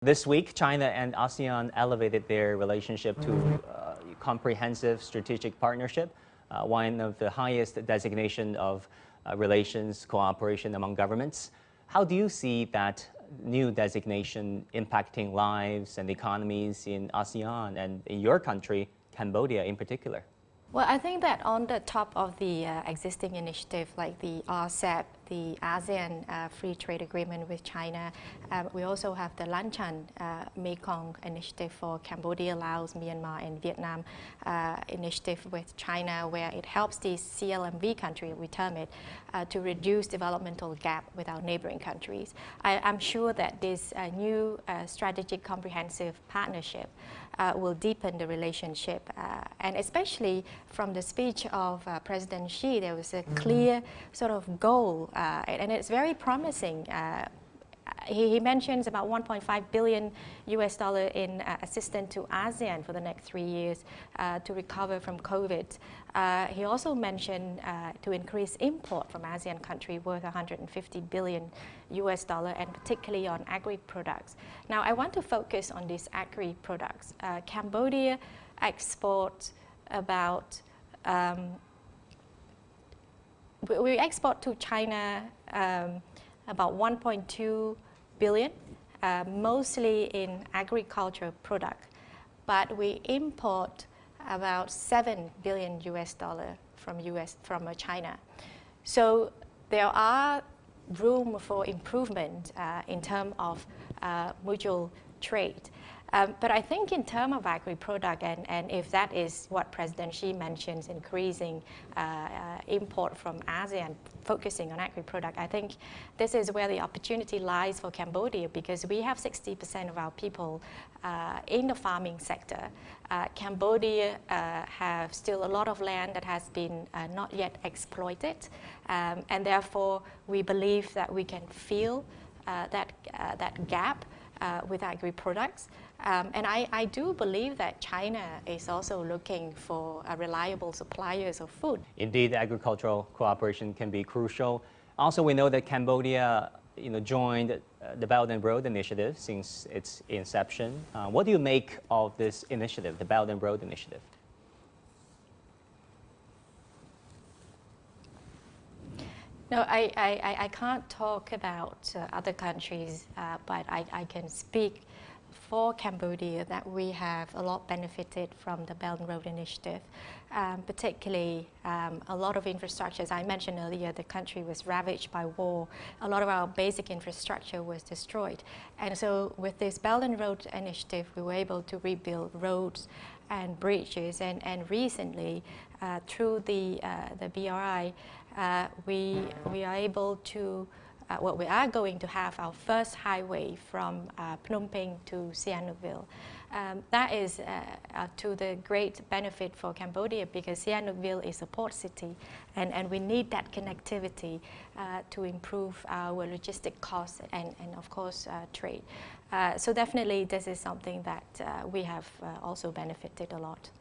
This week, China and ASEAN elevated their relationship to comprehensive strategic partnership, one of the highest designation of relations cooperation among governments. How do you see that new designation impacting lives and economies in ASEAN and in your country, Cambodia in particular? Well, I think that on the top of the existing initiative like the RCEP, the ASEAN Free Trade Agreement with China, we also have the Lanchan Mekong Initiative for Cambodia, Laos, Myanmar and Vietnam initiative with China, where it helps the CLMV country, we term it, to reduce developmental gap with our neighboring countries. I'm sure that this new strategic comprehensive partnership will deepen the relationship, and especially from the speech of President Xi, there was a clear sort of goal, and it's very promising. He mentions about $1.5 billion in assistance to ASEAN for the next 3 years to recover from COVID. He also mentioned to increase import from ASEAN country worth $150 billion and particularly on agri-products. Now, I want to focus on these agri-products. Cambodia exports about we export to China about 1.2 billion, mostly in agricultural product, but we import about $7 billion from China. So there are room for improvement in terms of mutual trade. But I think in terms of agri-product, and if that is what President Xi mentions, increasing import from ASEAN, focusing on agri-product, I think this is where the opportunity lies for Cambodia, because we have 60% of our people in the farming sector. Cambodia have still a lot of land that has been not yet exploited, and therefore we believe that we can fill that gap with agri-products. And I do believe that China is also looking for reliable suppliers of food. Indeed, agricultural cooperation can be crucial. Also, we know that Cambodia joined the Belt and Road Initiative since its inception. What do you make of this initiative, the Belt and Road Initiative? No, I can't talk about other countries, but I can speak for Cambodia that we have a lot benefited from the Belt and Road Initiative, particularly a lot of infrastructure. As I mentioned earlier, the country was ravaged by war. A lot of our basic infrastructure was destroyed. And so with this Belt and Road Initiative, we were able to rebuild roads and bridges. And recently, through the BRI, we are able to we are going to have our first highway from Phnom Penh to Sihanoukville. That is to the great benefit for Cambodia, because Sihanoukville is a port city, and we need that connectivity to improve our logistic costs and of course trade. So definitely this is something that we have also benefited a lot.